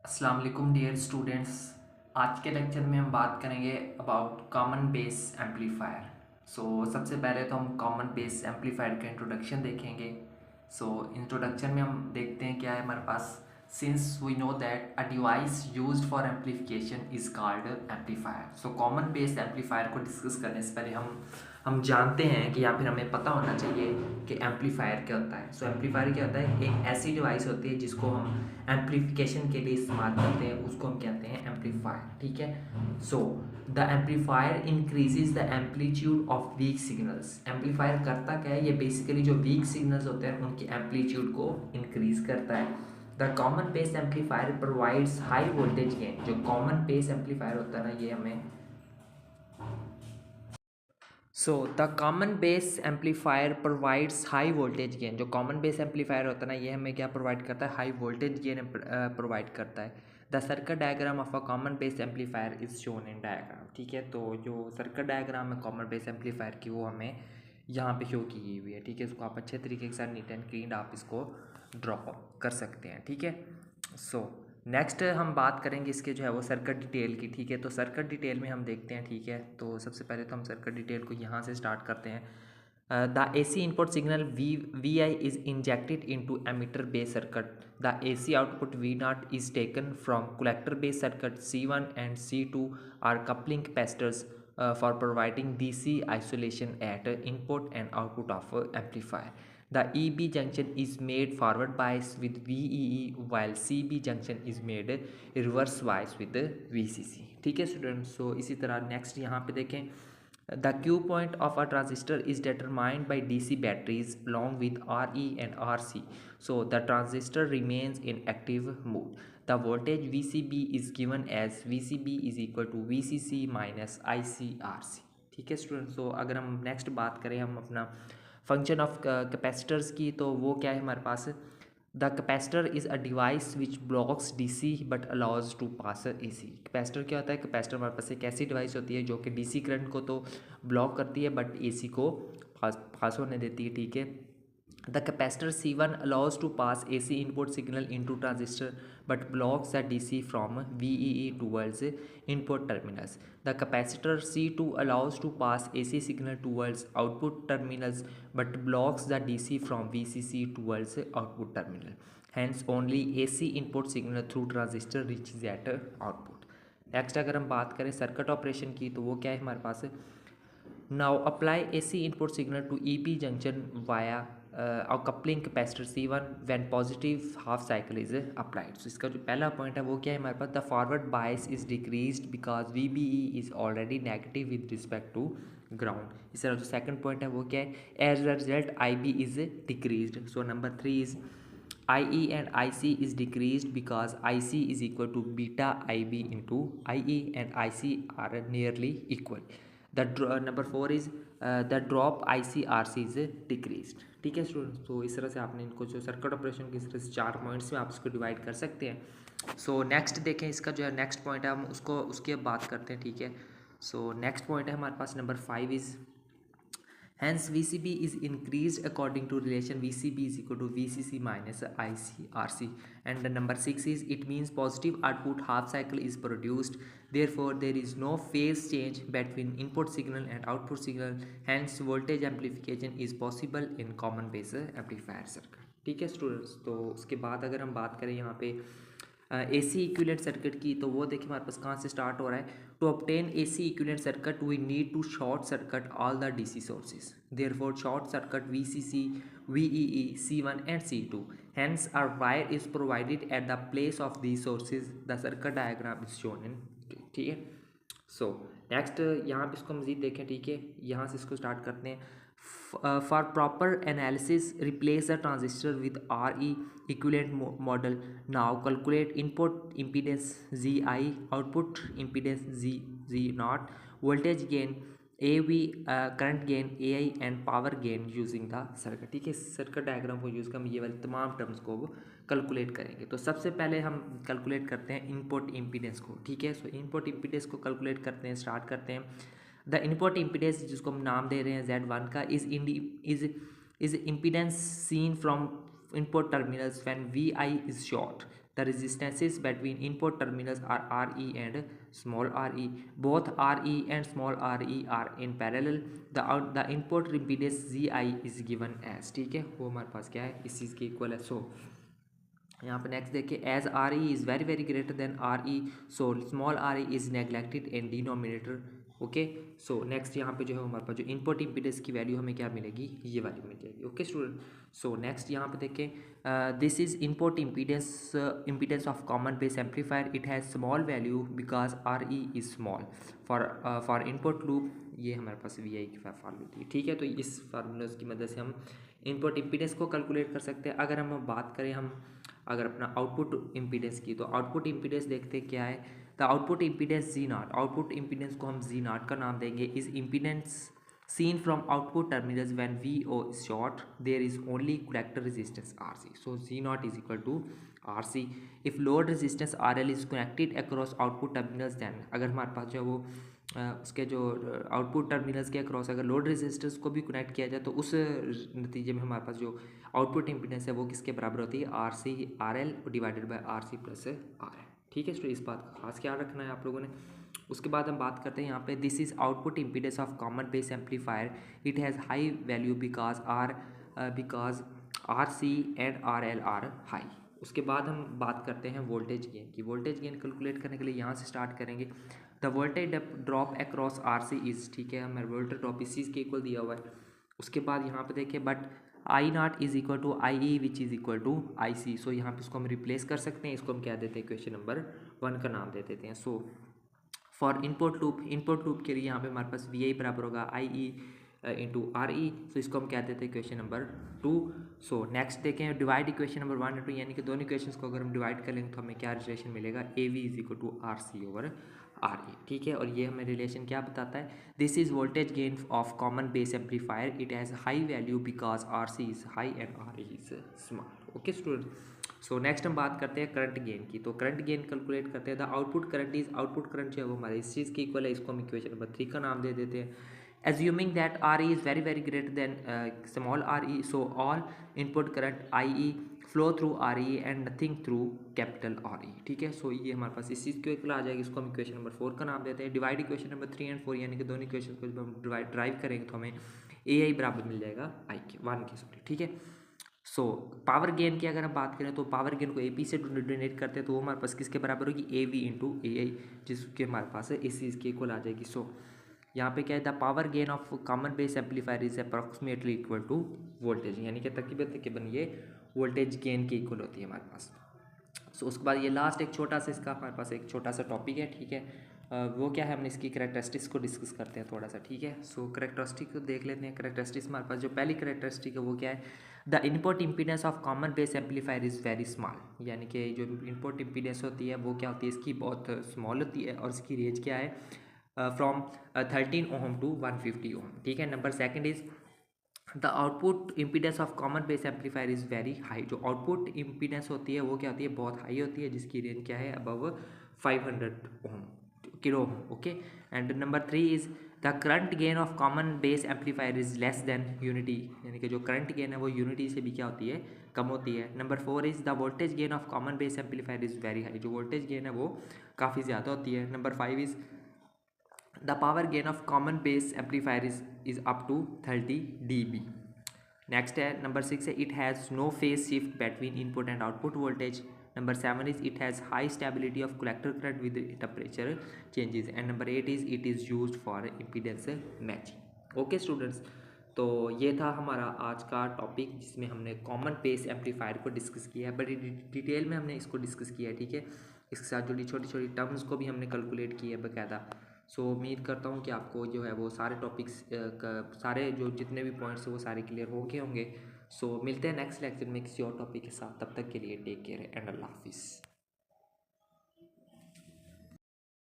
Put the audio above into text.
अस्सलाम वालेकुम dear students. आज के लेक्चर में हम बात करेंगे अबाउट कॉमन बेस एम्पलीफायर। सबसे पहले तो हम कॉमन बेस एम्पलीफायर का इंट्रोडक्शन देखेंगे। इंट्रोडक्शन में हम देखते हैं क्या है हमारे पास। Since we know that a device used for amplification is called amplifier. Common base amplifier को डिस्कस करने से पहले हम जानते हैं कि या फिर हमें पता होना चाहिए कि एम्पलीफायर क्या होता है। एम्पलीफायर क्या होता है, एक ऐसी डिवाइस होती है जिसको हम एम्पलीफिकेशन के लिए इस्तेमाल करते हैं, उसको हम कहते हैं एम्पलीफायर। ठीक है। The amplifier increases the amplitude of weak signals. Amplifier करता क्या है, ये बेसिकली जो वीक सिग्नल्स होते हैं उनकी एम्पलीट्यूड को इंक्रीज करता है। The common base amplifier provides high voltage gain. जो कॉमन बेस एम्पलीफायर होता है ना, ये हमें the common base amplifier provides high voltage gain. जो कॉमन बेस एम्पलीफायर होता है ना, ये हमें क्या प्रोवाइड करता है, हाई वोल्टेज गेन प्रोवाइड करता है। The circuit diagram of a common base amplifier is shown in diagram. ठीक है, तो जो सर्किट डायग्राम है कॉमन बेस एम्पलीफायर की, वो हमें यहाँ पे शो की हुई है। ठीक है, इसको आप अच्छे तरीके के साथ नीट एंड क्लीन आप इसको ड्रॉ कर सकते हैं। ठीक है। नेक्स्ट हम बात करेंगे इसके जो है वो सर्किट डिटेल की। ठीक है, तो सर्किट डिटेल में हम देखते हैं। ठीक है, तो सबसे पहले तो हम सर्किट डिटेल को यहाँ से स्टार्ट करते हैं। The AC input signal VI is injected into emitter base circuit. The AC output V0 is taken from collector base circuit. C1 and C2 are coupling capacitors for providing DC isolation at input and output of amplifier. The EB junction is made forward bias with VEE while CB junction is made reverse bias with VCC. ठीक है students, सो इसी तरह next यहाँ पे देखें। The Q point of a transistor is determined by DC batteries along with RE and RC. So the transistor remains in active mode. The voltage VCB is given as VCB is equal to VCC minus ICRC. ठीक है student, सो अगर हम next बात करें हम अपना function of capacitors की, तो वो क्या है हमारे पास। The capacitor is a device which blocks DC but allows to pass AC. Capacitor क्या होता है, कैपेसिटर हमारे पास एक ऐसी डिवाइस होती है जो कि डीसी करंट को तो ब्लॉक करती है बट एसी को पास होने देती है। ठीक है। The capacitor C1 allows to pass AC input signal into transistor but blocks the DC from VEE towards input terminals. The capacitor C2 allows to pass AC signal towards output terminals but blocks the DC from VCC towards output terminal. Hence only AC input signal through transistor reaches at output. Next अगर हम बात करें circuit operation की, तो वो क्या है हमारे पास। Now apply AC input signal to EP junction via a coupling capacitor C1 when positive half cycle is applied. So इसका जो पहला पॉइंट है वो क्या है हमारे पास, the forward bias is decreased because VBE is already negative with respect to ground. इस तरह जो सेकंड पॉइंट है वो क्या है, as a result IB is decreased. So number 3 is IE and IC is decreased because IC is equal to beta IB into IE and IC are nearly equal. Number 4 is the drop ICRC is decreased. ठीक है students, तो इस तरह से आपने इनको जो circuit operation की इस तरह से 4 पॉइंट्स में आप इसको डिवाइड कर सकते हैं। नेक्स्ट देखें, इसका जो है नेक्स्ट पॉइंट है हम उसको उसकी अब बात करते हैं। ठीक है, नेक्स्ट पॉइंट है हमारे पास number 5 is hence VCB is increased according to relation VCB is equal to VCC minus ICRC. And the number 6 is it means positive output half cycle is produced, therefore there is no phase change between input signal and output signal, hence voltage amplification is possible in common base amplifier circuit. ठीक है students, तो उसके बाद अगर हम बात करें यहाँ पे AC इक्विवेलेंट सर्किट की, तो वो देखिए हमारे पास कहाँ से स्टार्ट हो रहा है। To obtain AC equivalent circuit we need to short circuit all the DC sources, therefore short circuit VCC VEE C1 and C2, hence our wire is provided at the place of these sources. The circuit diagram is shown in. ठीक है, next यहाँ पे इसको मज़ीद देखें। ठीक है, यहाँ से इसको स्टार्ट करते हैं। For proper analysis, replace the transistor with RE equivalent model. Now calculate input impedance ZI, output impedance Z0, voltage gain AV, current gain AI and power gain using the circuit. ठीक है, circuit diagram को use कर हम ये वाले तमाम terms को calculate करेंगे। तो सबसे पहले हम कैलकुलेट करते हैं इनपुट इम्पीडेंस को। ठीक है, इनपुट इम्पीडेंस को कैलकुलेट करते हैं, स्टार्ट करते हैं। द इनपुट इम्पीडेंस जिसको हम नाम दे रहे हैं Z1 का is impedance seen from input terminals when VI is short. The resistances between input terminals are RE and small re. Both RE and small re are in parallel. The input impedance ZI is given as, ठीक है, वो हमारे पास क्या है, इस चीज़ के equal है. सो यहाँ पे नेक्स्ट देखिए, as R E is very very greater than R E, so small R E is neglected in denominator. Okay, so next यहाँ पे जो है हमारे पास जो इनपुट इम्पीडेंस की वैल्यू हमें क्या मिलेगी, ये वाली मिल जाएगी. ओके स्टूडेंट, सो नेक्स्ट यहाँ पे देखें, this is input impedance of common base amplifier. It has small value because are E is small. For input loop ये हमारे पास वी आई की फार्मूला थी, ठीक है. तो इस फार्मूला की मदद से हम इनपुट इम्पीडेंस को कैलकुलेट कर सकते हैं. अगर हम बात करें अगर अपना आउटपुट इम्पीडेंस की, तो आउटपुट इम्पीडेंस देखते क्या है. The output impedance Z naught, output impedance को हम जी नॉट का नाम देंगे. Is impedance seen from output terminals when VO is short, there is only collector resistance RC. So Z naught is equal to RC. If load resistance RL is connected across output terminals, then अगर हमारे पास जो है वो उसके जो output terminals के across अगर load resistance को भी कनेक्ट किया जाए, तो उस नतीजे में हमारे पास जो आउटपुट इम्पीडेंस है वो किसके बराबर होती है, RC RL divided by RC plus RL. ठीक है, तो इस बात का खास ख्याल रखना है आप लोगों ने. उसके बाद हम बात करते हैं यहाँ पे, this is output impedance of common base amplifier. It has high value because R C and R L are high. उसके बाद हम बात करते हैं वोल्टेज गेन की. वोल्टेज गेन कैलकुलेट करने के लिए यहाँ से स्टार्ट करेंगे. The voltage drop across R C is, ठीक है, हमारे वोल्टेज ड्रॉप इस चीज़ के इक्वल दिया हुआ है. उसके बाद यहाँ पे देखिए, but I not is equal to I E which is equal to I C. So यहाँ पे इसको हम रिप्लेस कर सकते हैं. इसको हम क्या देते हैं, क्वेश्चन नंबर 1 का नाम दे देते हैं. सो फॉर इनपुट लूप के लिए यहाँ पे हमारे पास वी आई बराबर होगा आई ई इंटू आर ई. सो इसको हम क्या देते हैं, क्वेश्चन नंबर 2. सो नेक्स्ट देखें, डिवाइड इक्वेशन नंबर 1 और 2, यानी कि दोनों इक्वेशंस को अगर हम डिवाइड कर लेंगे तो हमें क्या रिलेशन मिलेगा, A V is equal to R C over R E. ठीक है, और ये हमें रिलेशन क्या बताता है, this is voltage gain of common base amplifier. It has high value because R C is high and R E is small. Okay student, so next हम बात करते हैं करंट गेन की. तो करंट गेन कैलकुलेट करते हैं. The output current is, output current जो है वो हमारे इस चीज़ की इक्वल है. इसको हम इक्वेशन नंबर 3 का नाम दे देते हैं. Assuming that are E is very very greater then small R E, so all input current I E flow through R E and nothing through capital R E. ठीक है, सो ये हमारे पास इस चीज़ के इक्वल आ जाएगी. इसको हम इक्वेशन नंबर 4 का नाम देते हैं. डिवाइड इक्वेशन नंबर 3 एंड 4, यानी कि दोनों इक्वेशन को जब हम ड्राइव करेंगे तो हमें ए आई बराबर मिल जाएगा आई के 1 के. सॉरी, ठीक है. सो पावर गेन की अगर हम बात करें तो पावर गेन को ए पी से डोनेट करते हैं, तो वो हमारे पास किसके बराबर होगी, ए वी इंटू ए आई, जिसके हमारे पास है इस चीज़ के इक्वल आ जाएगी. सो यहाँ पे क्या है, the power gain of common base amplifier is approximately equal to voltage, यानी कि तकरीबन ये वोल्टेज गेन के इक्वल होती है हमारे पास. सो उसके बाद ये लास्ट एक छोटा सा इसका हमारे पास एक छोटा सा टॉपिक है. ठीक है, वो क्या है, हमने इसकी करेक्टरिस्टिक्स को डिस्कस करते हैं थोड़ा सा. ठीक है, सो करेक्टरिस्टिक को देख लेते हैं. करेक्टरिस्टिक्स हमारे पास जो पहली करेक्टरिस्टिक है वो क्या है, the input impedance of common base amplifier is very small. यानी कि जो इनपुट इम्पीडेंस होती है वो क्या होती है, इसकी बहुत स्मॉल होती है, और इसकी रेंज क्या है, फ्रॉम 13 ओम टू 150 ओम. ठीक है, number second is the output impedance of common base amplifier is very high. जो आउटपुट इम्पीडेंस होती है वो क्या होती है, बहुत हाई होती है, जिसकी रेंज क्या है, above 500 ohm kilo ohm. Okay, and number 3 is the current gain of common base amplifier is less than unity. यानी कि जो करंट गेन है वो यूनिटी से भी क्या होती है, कम होती है. Number 4 is the voltage gain of common base amplifier is very high. जो वोल्टेज गेन है वो काफ़ी ज़्यादा होती है. Number 5 is the power gain of common base amplifier is up to 30 dB. Next है number 6 है, it has no phase shift between input and output voltage. Number 7 is it has high stability of collector current with temperature changes. And number 8 is it is used for impedance matching. Okay students, तो ये था हमारा आज का topic जिसमें हमने common base amplifier को discuss किया है. बड़ी डिटेल में हमने इसको डिस्कस किया है. ठीक है, इसके साथ जुड़ी छोटी छोटी टर्म्स को भी हमने कैलकुलेट किया है बाकायदा. सो उम्मीद करता हूँ कि आपको जो है वो सारे टॉपिक्स सारे जो जितने भी पॉइंट्स हैं वो सारे क्लियर हो गए होंगे. सो मिलते हैं नेक्स्ट लेक्चर में किसी और टॉपिक के साथ. तब तक के लिए टेक केयर एंड अल्लाह हाफिज़.